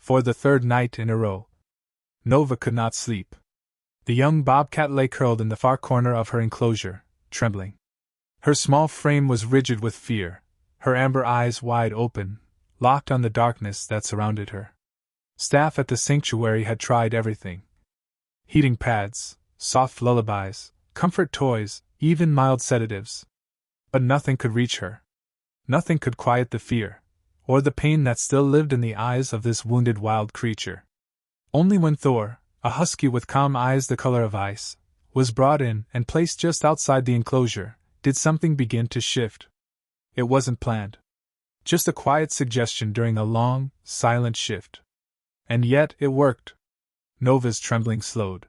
For the third night in a row, Nova could not sleep. The young bobcat lay curled in the far corner of her enclosure, trembling. Her small frame was rigid with fear, her amber eyes wide open, locked on the darkness that surrounded her. Staff at the sanctuary had tried everything. Heating pads, soft lullabies, comfort toys, even mild sedatives. But nothing could reach her. Nothing could quiet the fear, or the pain that still lived in the eyes of this wounded wild creature. Only when Thor, a husky with calm eyes the color of ice, was brought in and placed just outside the enclosure, did something begin to shift. It wasn't planned. Just a quiet suggestion during a long, silent shift. And yet it worked. Nova's trembling slowed.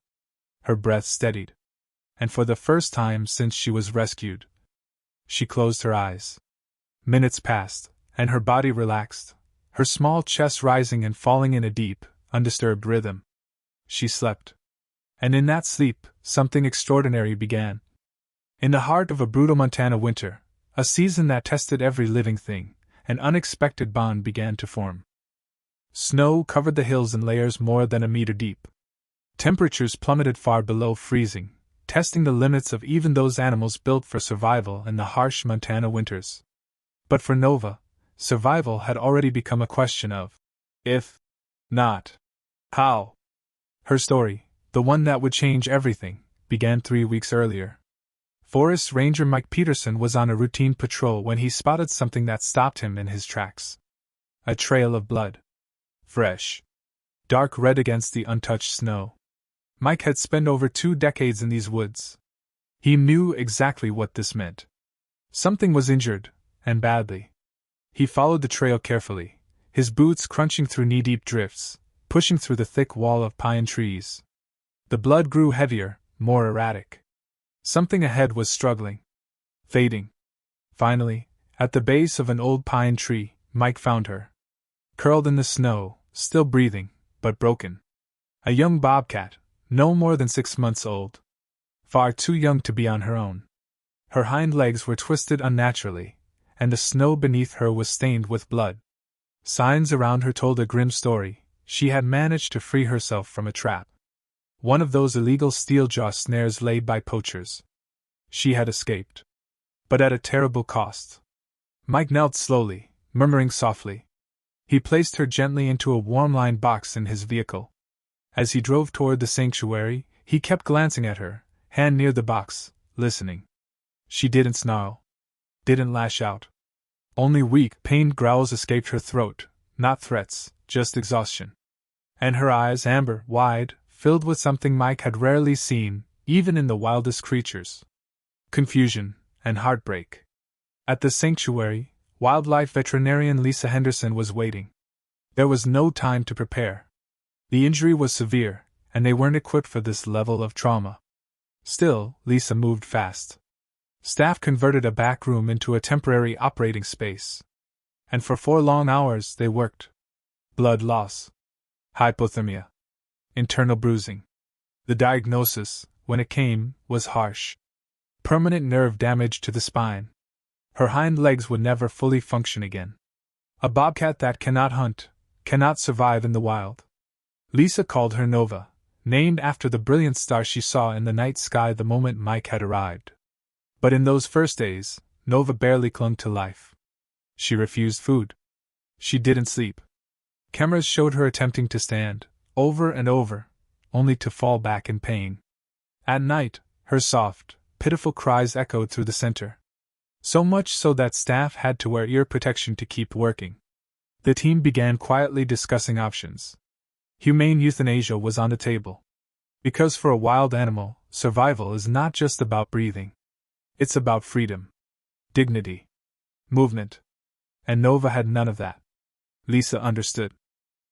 Her breath steadied. And for the first time since she was rescued, she closed her eyes. Minutes passed, and her body relaxed, her small chest rising and falling in a deep, undisturbed rhythm. She slept. And in that sleep, something extraordinary began. In the heart of a brutal Montana winter, a season that tested every living thing, an unexpected bond began to form. Snow covered the hills in layers more than a meter deep. Temperatures plummeted far below freezing, testing the limits of even those animals built for survival in the harsh Montana winters. But for Nova, survival had already become a question of if not how. Her story, the one that would change everything, began 3 weeks earlier. Forest Ranger Mike Peterson was on a routine patrol when he spotted something that stopped him in his tracks. A trail of blood. Fresh. Dark red against the untouched snow. Mike had spent over 2 decades in these woods. He knew exactly what this meant. Something was injured, and badly. He followed the trail carefully, his boots crunching through knee-deep drifts, pushing through the thick wall of pine trees. The blood grew heavier, more erratic. Something ahead was struggling. Fading. Finally, at the base of an old pine tree, Mike found her. Curled in the snow, still breathing, but broken. A young bobcat, no more than 6 months old. Far too young to be on her own. Her hind legs were twisted unnaturally, and the snow beneath her was stained with blood. Signs around her told a grim story. She had managed to free herself from a trap. One of those illegal steel-jaw snares laid by poachers. She had escaped. But at a terrible cost. Mike knelt slowly, murmuring softly. He placed her gently into a warm-lined box in his vehicle. As he drove toward the sanctuary, he kept glancing at her, hand near the box, listening. She didn't snarl. Didn't lash out. Only weak, pained growls escaped her throat, not threats, just exhaustion. And her eyes, amber, wide, filled with something Mike had rarely seen, even in the wildest creatures. Confusion and heartbreak. At the sanctuary, wildlife veterinarian Lisa Henderson was waiting. There was no time to prepare. The injury was severe, and they weren't equipped for this level of trauma. Still, Lisa moved fast. Staff converted a back room into a temporary operating space. And for 4 long hours they worked. Blood loss. Hypothermia. Internal bruising. The diagnosis, when it came, was harsh. Permanent nerve damage to the spine. Her hind legs would never fully function again. A bobcat that cannot hunt, cannot survive in the wild. Lisa called her Nova, named after the brilliant star she saw in the night sky the moment Mike had arrived. But in those first days, Nova barely clung to life. She refused food. She didn't sleep. Cameras showed her attempting to stand, over and over, only to fall back in pain. At night, her soft, pitiful cries echoed through the center. So much so that staff had to wear ear protection to keep working. The team began quietly discussing options. Humane euthanasia was on the table. Because for a wild animal, survival is not just about breathing. It's about freedom, dignity, movement. And Nova had none of that. Lisa understood.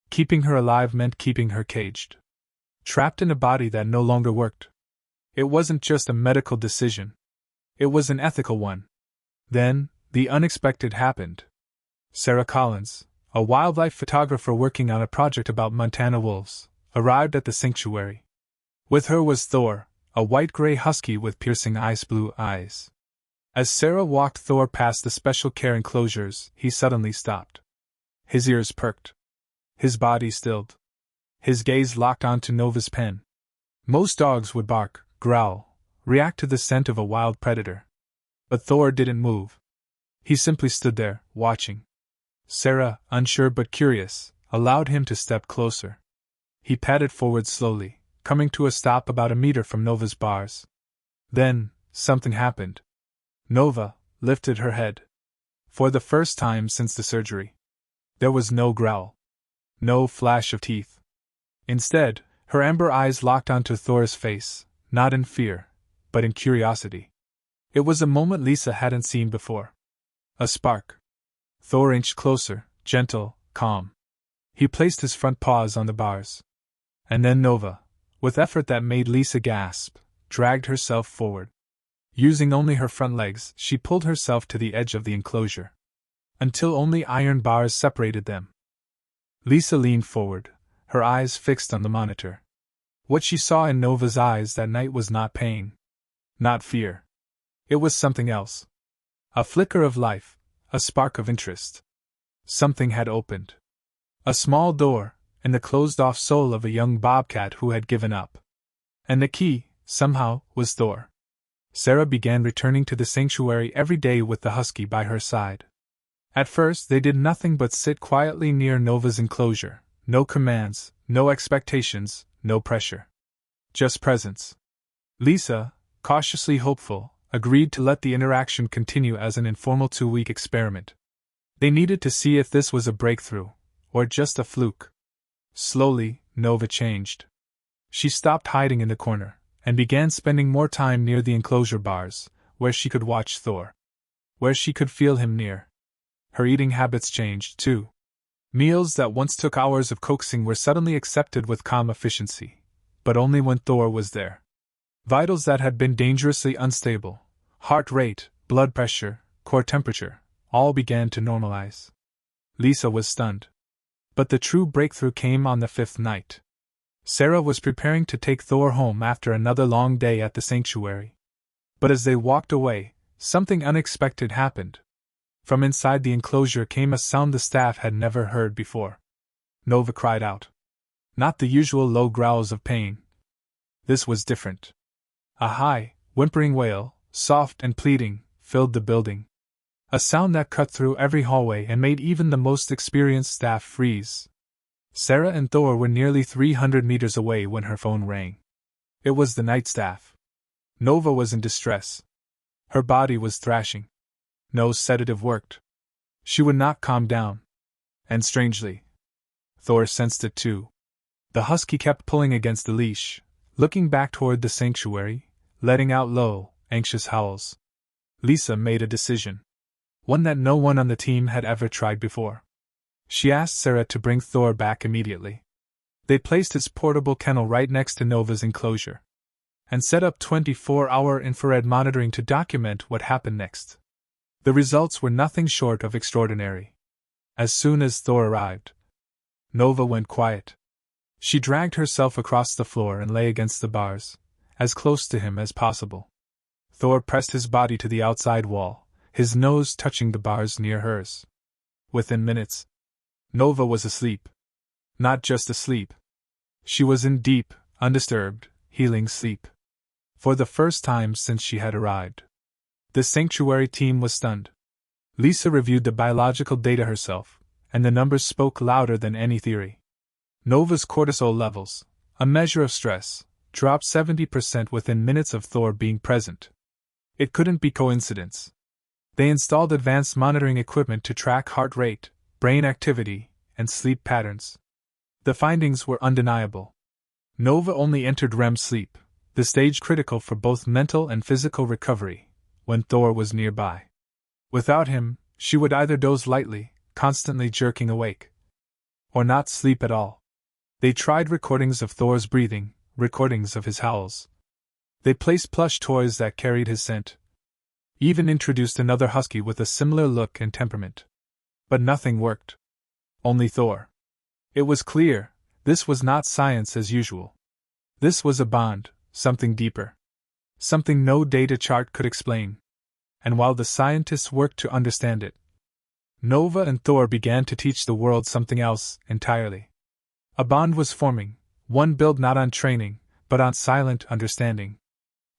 Keeping her alive meant keeping her caged. Trapped in a body that no longer worked. It wasn't just a medical decision. It was an ethical one. Then, the unexpected happened. Sarah Collins, a wildlife photographer working on a project about Montana wolves, arrived at the sanctuary. With her was Thor, a white-gray husky with piercing ice-blue eyes. As Sarah walked Thor past the special care enclosures, he suddenly stopped. His ears perked. His body stilled. His gaze locked onto Nova's pen. Most dogs would bark, growl, react to the scent of a wild predator. But Thor didn't move. He simply stood there, watching. Sarah, unsure but curious, allowed him to step closer. He padded forward slowly, coming to a stop about a meter from Nova's bars. Then, something happened. Nova lifted her head. For the first time since the surgery. There was no growl. No flash of teeth. Instead, her amber eyes locked onto Thor's face, not in fear, but in curiosity. It was a moment Lisa hadn't seen before. A spark. Thor inched closer, gentle, calm. He placed his front paws on the bars. And then Nova, with effort that made Lisa gasp, dragged herself forward. Using only her front legs, she pulled herself to the edge of the enclosure. Until only iron bars separated them. Lisa leaned forward, her eyes fixed on the monitor. What she saw in Nova's eyes that night was not pain. Not fear. It was something else. A flicker of life, a spark of interest. Something had opened. A small door, in the closed-off soul of a young bobcat who had given up. And the key, somehow, was Thor. Sarah began returning to the sanctuary every day with the husky by her side. At first they did nothing but sit quietly near Nova's enclosure. No commands, no expectations, no pressure. Just presence. Lisa, cautiously hopeful, agreed to let the interaction continue as an informal 2-week experiment. They needed to see if this was a breakthrough, or just a fluke. Slowly, Nova changed. She stopped hiding in the corner, and began spending more time near the enclosure bars, where she could watch Thor. Where she could feel him near. Her eating habits changed, too. Meals that once took hours of coaxing were suddenly accepted with calm efficiency, but only when Thor was there. Vitals that had been dangerously unstable, heart rate, blood pressure, core temperature, all began to normalize. Lisa was stunned. But the true breakthrough came on the 5th night. Sarah was preparing to take Thor home after another long day at the sanctuary. But as they walked away, something unexpected happened. From inside the enclosure came a sound the staff had never heard before. Nova cried out. Not the usual low growls of pain. This was different. A high, whimpering wail, soft and pleading, filled the building. A sound that cut through every hallway and made even the most experienced staff freeze. Sarah and Thor were nearly 300 meters away when her phone rang. It was the night staff. Nova was in distress. Her body was thrashing. No sedative worked. She would not calm down. And strangely, Thor sensed it too. The husky kept pulling against the leash, looking back toward the sanctuary, letting out low, anxious howls. Lisa made a decision. One that no one on the team had ever tried before. She asked Sarah to bring Thor back immediately. They placed his portable kennel right next to Nova's enclosure. And set up 24-hour infrared monitoring to document what happened next. The results were nothing short of extraordinary. As soon as Thor arrived, Nova went quiet. She dragged herself across the floor and lay against the bars, as close to him as possible. Thor pressed his body to the outside wall, his nose touching the bars near hers. Within minutes, Nova was asleep. Not just asleep. She was in deep, undisturbed, healing sleep. For the first time since she had arrived. The sanctuary team was stunned. Lisa reviewed the biological data herself, and the numbers spoke louder than any theory. Nova's cortisol levels, a measure of stress, dropped 70% within minutes of Thor being present. It couldn't be coincidence. They installed advanced monitoring equipment to track heart rate, brain activity, and sleep patterns. The findings were undeniable. Nova only entered REM sleep, the stage critical for both mental and physical recovery, when Thor was nearby. Without him, she would either doze lightly, constantly jerking awake, or not sleep at all. They tried recordings of Thor's breathing, recordings of his howls. They placed plush toys that carried his scent. Even introduced another husky with a similar look and temperament. But nothing worked. Only Thor. It was clear, this was not science as usual. This was a bond, something deeper. Something no data chart could explain. And while the scientists worked to understand it, Nova and Thor began to teach the world something else entirely. A bond was forming, one built not on training, but on silent understanding.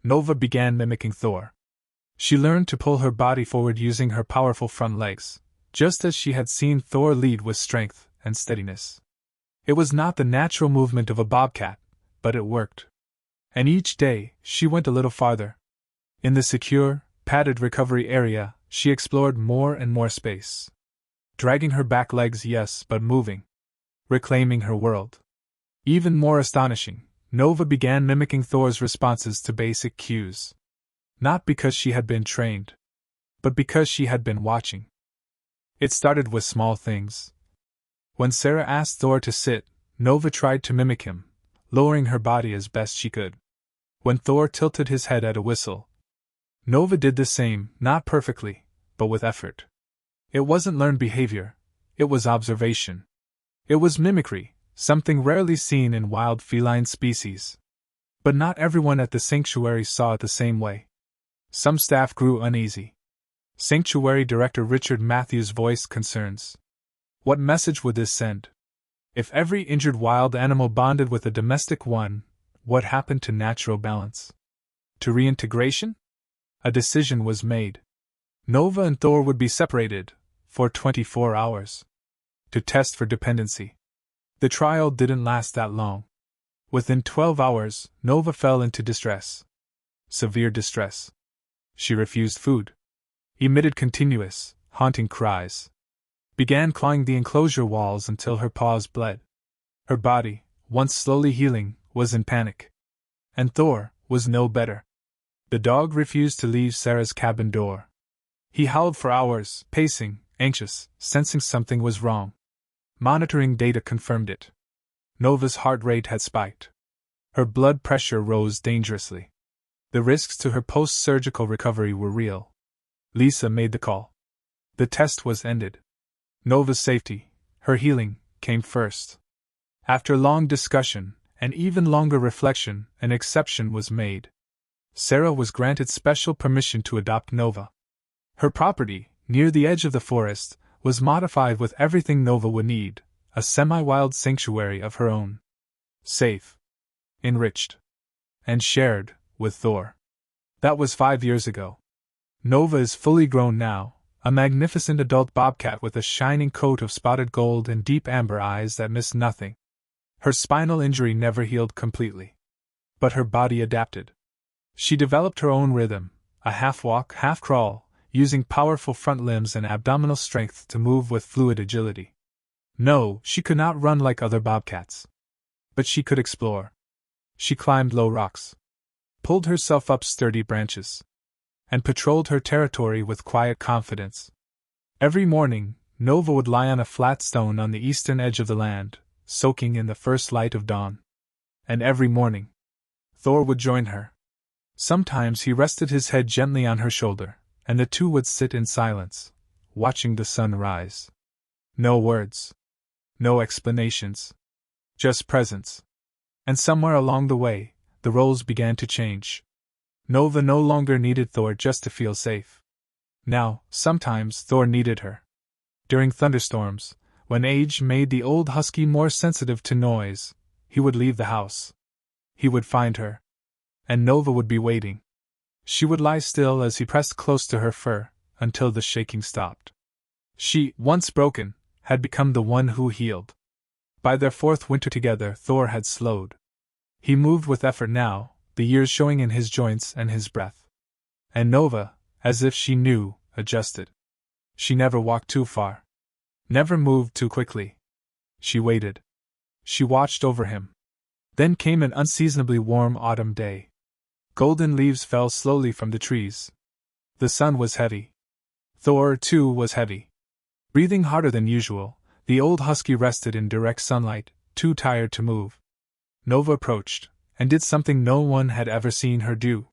Nova began mimicking Thor. She learned to pull her body forward using her powerful front legs, just as she had seen Thor lead with strength and steadiness. It was not the natural movement of a bobcat, but it worked. And each day, she went a little farther. In the secure, padded recovery area, she explored more and more space. Dragging her back legs, yes, but moving. Reclaiming her world. Even more astonishing, Nova began mimicking Thor's responses to basic cues. Not because she had been trained, but because she had been watching. It started with small things. When Sarah asked Thor to sit, Nova tried to mimic him, lowering her body as best she could. When Thor tilted his head at a whistle, Nova did the same, not perfectly, but with effort. It wasn't learned behavior, it was observation. It was mimicry, something rarely seen in wild feline species. But not everyone at the sanctuary saw it the same way. Some staff grew uneasy. Sanctuary Director Richard Matthews voiced concerns. What message would this send? If every injured wild animal bonded with a domestic one, what happened to natural balance? To reintegration? A decision was made. Nova and Thor would be separated, for 24 hours. To test for dependency. The trial didn't last that long. Within 12 hours, Nova fell into distress. Severe distress. She refused food. Emitted continuous, haunting cries. Began clawing the enclosure walls until her paws bled. Her body, once slowly healing, was in panic. And Thor was no better. The dog refused to leave Sarah's cabin door. He howled for hours, pacing, anxious, sensing something was wrong. Monitoring data confirmed it. Nova's heart rate had spiked. Her blood pressure rose dangerously. The risks to her post-surgical recovery were real. Lisa made the call. The test was ended. Nova's safety, her healing, came first. After long discussion, and even longer reflection, an exception was made. Sarah was granted special permission to adopt Nova. Her property, near the edge of the forest, was modified with everything Nova would need, a semi-wild sanctuary of her own. Safe. Enriched. And shared, with Thor. That was 5 years ago. Nova is fully grown now, a magnificent adult bobcat with a shining coat of spotted gold and deep amber eyes that missed nothing. Her spinal injury never healed completely. But her body adapted. She developed her own rhythm, a half-walk, half-crawl, using powerful front limbs and abdominal strength to move with fluid agility. No, she could not run like other bobcats. But she could explore. She climbed low rocks, pulled herself up sturdy branches, and patrolled her territory with quiet confidence. Every morning, Nova would lie on a flat stone on the eastern edge of the land, soaking in the first light of dawn. And every morning, Thor would join her. Sometimes he rested his head gently on her shoulder, and the two would sit in silence, watching the sun rise. No words. No explanations. Just presence. And somewhere along the way, the roles began to change. Nova no longer needed Thor just to feel safe. Now, sometimes Thor needed her. During thunderstorms, when age made the old husky more sensitive to noise, he would leave the house. He would find her. And Nova would be waiting. She would lie still as he pressed close to her fur, until the shaking stopped. She, once broken, had become the one who healed. By their 4th winter together, Thor had slowed. He moved with effort now, the years showing in his joints and his breath. And Nova, as if she knew, adjusted. She never walked too far. Never moved too quickly. She waited. She watched over him. Then came an unseasonably warm autumn day. Golden leaves fell slowly from the trees. The sun was heavy. Thor, too, was heavy. Breathing harder than usual, the old husky rested in direct sunlight, too tired to move. Nova approached, and did something no one had ever seen her do.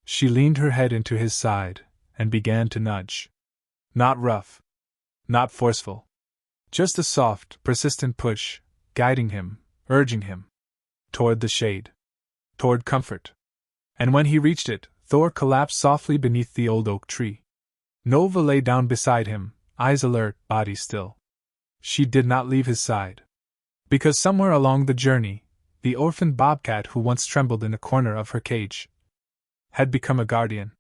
She leaned her head into his side, and began to nudge. Not rough. Not forceful. Just a soft, persistent push, guiding him, urging him. Toward the shade. Toward comfort. And when he reached it, Thor collapsed softly beneath the old oak tree. Nova lay down beside him, eyes alert, body still. She did not leave his side. Because somewhere along the journey, the orphaned bobcat who once trembled in a corner of her cage had become a guardian.